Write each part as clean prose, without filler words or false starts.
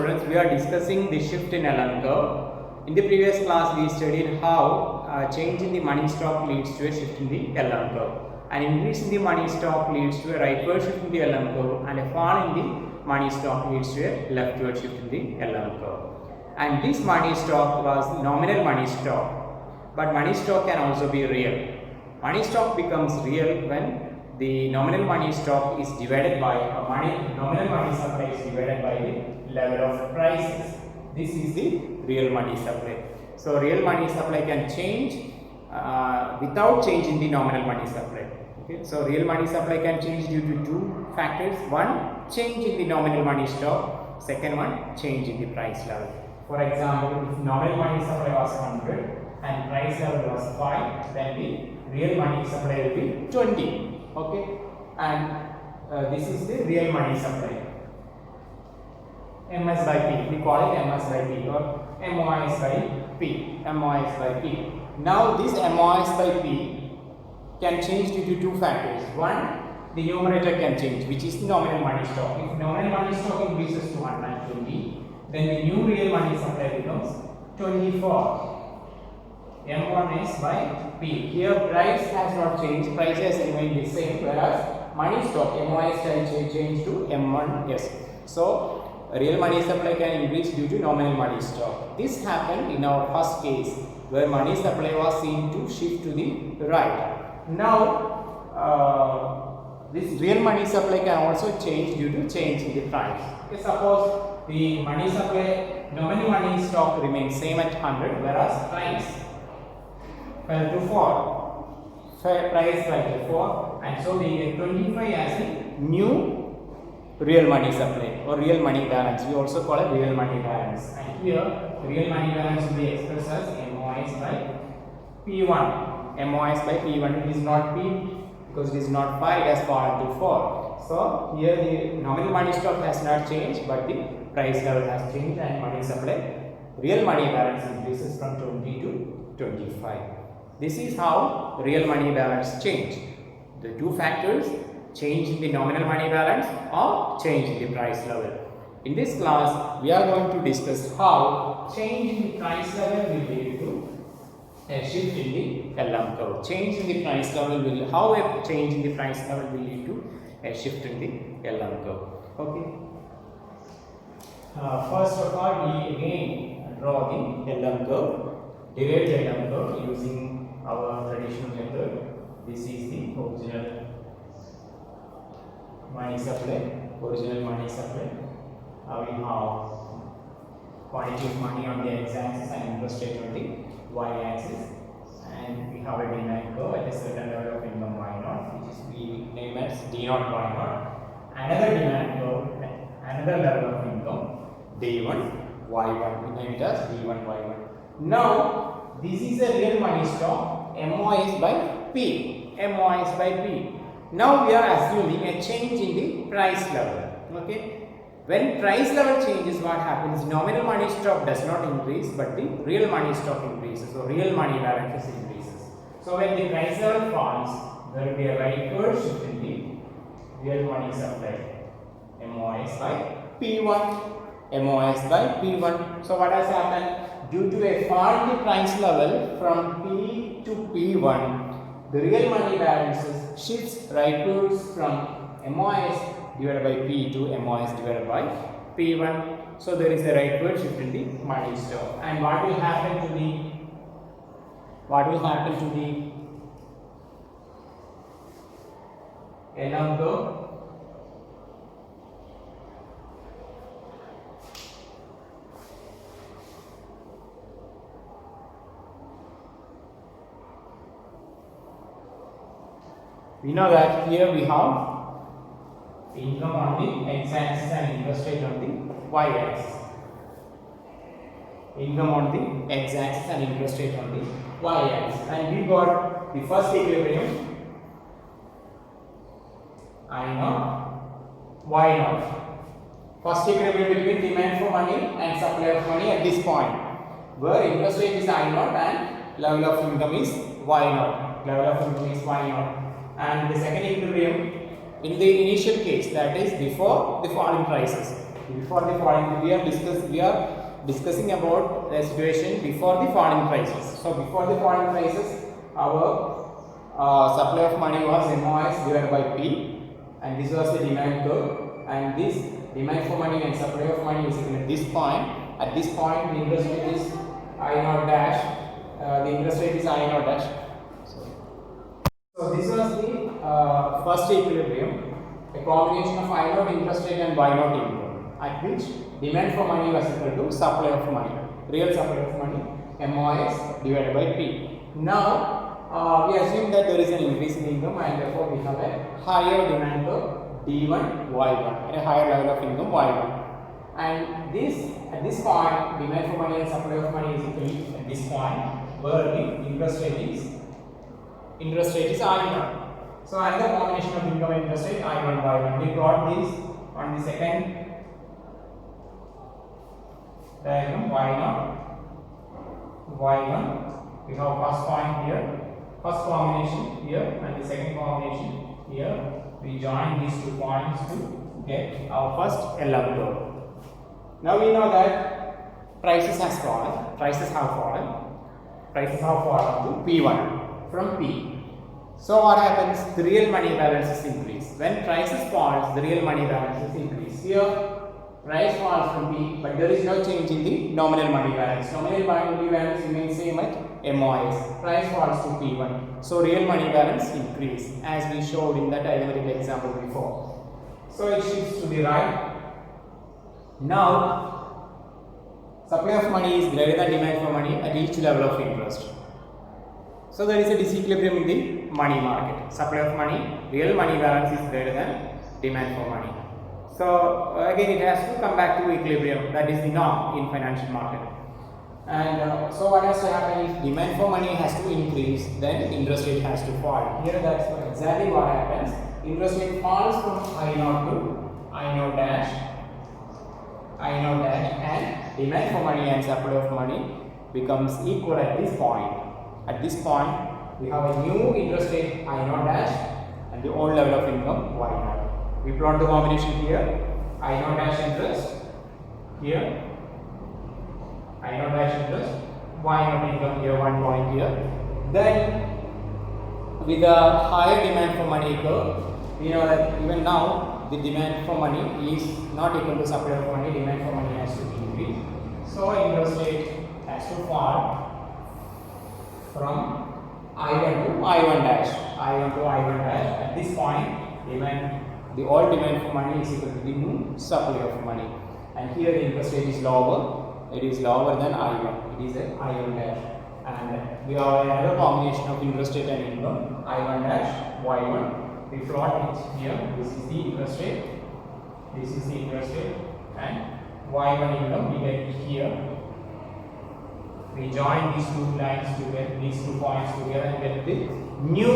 students, we are discussing the shift in LM curve. In the previous class, we studied how change in the money stock leads to a shift in the LM curve. An increase in the money stock leads to a rightward shift in the LM curve, and a fall in the money stock leads to a leftward shift in the LM curve. And this money stock was nominal money stock, but money stock can also be real. Money stock becomes real when the nominal money stock is divided by nominal money supply is divided by the level of prices. This is the real money supply. So real money supply can change without changing the nominal money supply. Okay, so real money supply can change due to two factors. One, change in the nominal money stock. Second one, change in the price level. For example, if nominal money supply was 100 and price level was 5, then the real money supply will be 20. Okay, and this is the real money supply. MS by P, we call it MS by P or MOS by P. MOS by P. Now this MOS by P can change due to two factors. One, the numerator can change, which is the nominal money stock. If nominal money stock increases to 120, then the new real money supply becomes 24. M1S by P. Here price has not changed, price has remained the same, whereas money stock MOS can change to M1S. So real money supply can increase due to nominal money stock. This happened in our first case where money supply was seen to shift to the right. Now this real money supply can also change due to change in the price. Okay, suppose the money supply nominal money stock remains same at 100, whereas price fell to 4. Price fell to 4, and so we get 25 as a new real money supply or real money balance. We also call it real money balance. And here real money balance will be expressed as MOS by P1. MOS by P1. It is not P because it is not 5, it has fallen to 4. So here the nominal money stock has not changed, but the price level has changed, and money supply real money balance increases from 20 to 25. This is how real money balance change. The two factors, change in the nominal money balance or change in the price level. In this class, we are going to discuss how change in the price level will lead to a shift in the LM curve. Change in the price level will, how a change in the price level will lead to a shift in the LM curve. Okay. First of all, we again draw the LM curve, derive the LM curve using our traditional method. This is the original money supply. We have quantity of money on the x-axis and interest rate on the y-axis, and we have a demand curve at a certain level of income y0, which is we name as d0 y0. Another demand curve, another level of income d1 y1. We name it as d1 y1. Now this is a real money stock, MOS by P. MOS by P. Now we are assuming a change in the price level. Okay. When price level changes, what happens? Nominal money stock does not increase, but the real money stock increases. So real money balance increases. So when the price level falls, there will be a rightward shift in the real money supply. MOS by P1. MOS by P1. So what has happened? Due to a fall in the price level from P to P1, the real money balances shifts rightwards from MOS divided by P to MOS divided by P1. So there is a rightward shift in the money stock. And what will happen to the LM curve? We know that here we have income on the x-axis and interest rate on the y-axis. Income on the x-axis and interest rate on the y-axis. And we got the first equilibrium I0, Y0. First equilibrium between demand for money and supply of money at this point, where interest rate is I0 and level of income is Y0. Level of income is Y0. And the second equilibrium in the initial case, that is before the fall in prices, Before the falling, we are discussing about the situation before the falling prices. So before the falling prices, our supply of money was MOS divided by P, and this was the demand curve, and this demand for money and supply of money is equal at this point. At this point, the interest rate is I naught dash. The interest rate is I naught dash. So this was the first equilibrium, a combination of I naught interest rate and Y naught income, at which demand for money was equal to supply of money, real supply of money, MOS divided by P. Now we assume that there is an increase in income, and therefore we have a higher demand for D1, Y1, and a higher level of income Y1. And this at this point, demand for money and supply of money is equal at this point, where the interest rate is I0. So another combination of income and interest rate I1 Y1. We plot this on the second diagram Y0 Y1. We have first point here, first combination here, and the second combination here. We join these 2 points to get our first LM curve. Now we know that prices have fallen to P1 from P. So what happens? The real money balances increase. When prices falls, the real money balances increase. Here, price falls from P, but there is no change in the nominal money balance. Nominal money balance remains same at MOS. Price falls to P1. So real money balance increase, as we showed in that arithmetic example before. So it shifts to the right. Now, supply of money is greater than demand for money at each level of interest. So there is a disequilibrium in the money market. Supply of money, real money balance is greater than demand for money. So again, it has to come back to equilibrium. That is the norm in financial market. And so what has to happen is demand for money has to increase, then interest rate has to fall. Here that's exactly what happens. Interest rate falls from I naught to I naught dash, and demand for money and supply of money becomes equal at this point. At this point, we have a new interest rate I naught dash and the old level of income Y naught. We plot the combination here, I naught dash interest here, I naught dash interest, Y naught income here, 1 point here. Then with a higher demand for money curve, we know that even now the demand for money is not equal to supply of money. Demand for money has to increase. So interest rate has to fall from I1 to I1 dash. At this point, the old demand for money is equal to the new supply of money. And here the interest rate is lower. It is lower than I1. It is a I1 dash. And we have another combination of interest rate and income, I1 dash, Y1. We plot it here. This is the interest rate. And Y1 income we get here. We join these 2 lines to get these 2 points together and get the new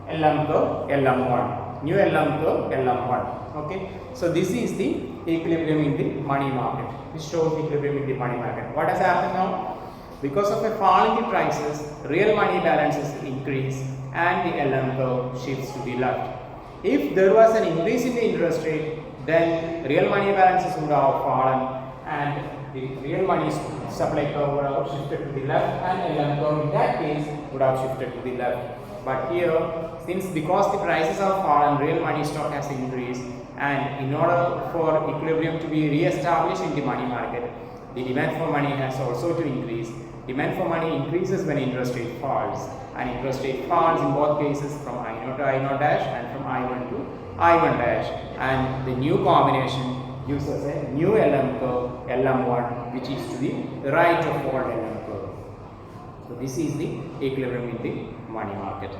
LM curve LM1. New LM curve LM1. Okay. So this is the equilibrium in the money market. This shows equilibrium in the money market. What has happened now? Because of a fall in the prices, real money balances increase and the LM curve shifts to the left. If there was an increase in the interest rate, then real money balances would have fallen and the real money supply curve would have shifted to the left, and LM curve in that case would have shifted to the left. But here, because the prices have fallen, real money stock has increased, and in order for equilibrium to be re-established in the money market, the demand for money has also to increase. Demand for money increases when interest rate falls, and interest rate falls in both cases from I0 to I0 dash and from I1 to I1 dash, and the new combination gives us a new LM curve LM1, which is to the right of old LM curve. So this is the equilibrium in the money market.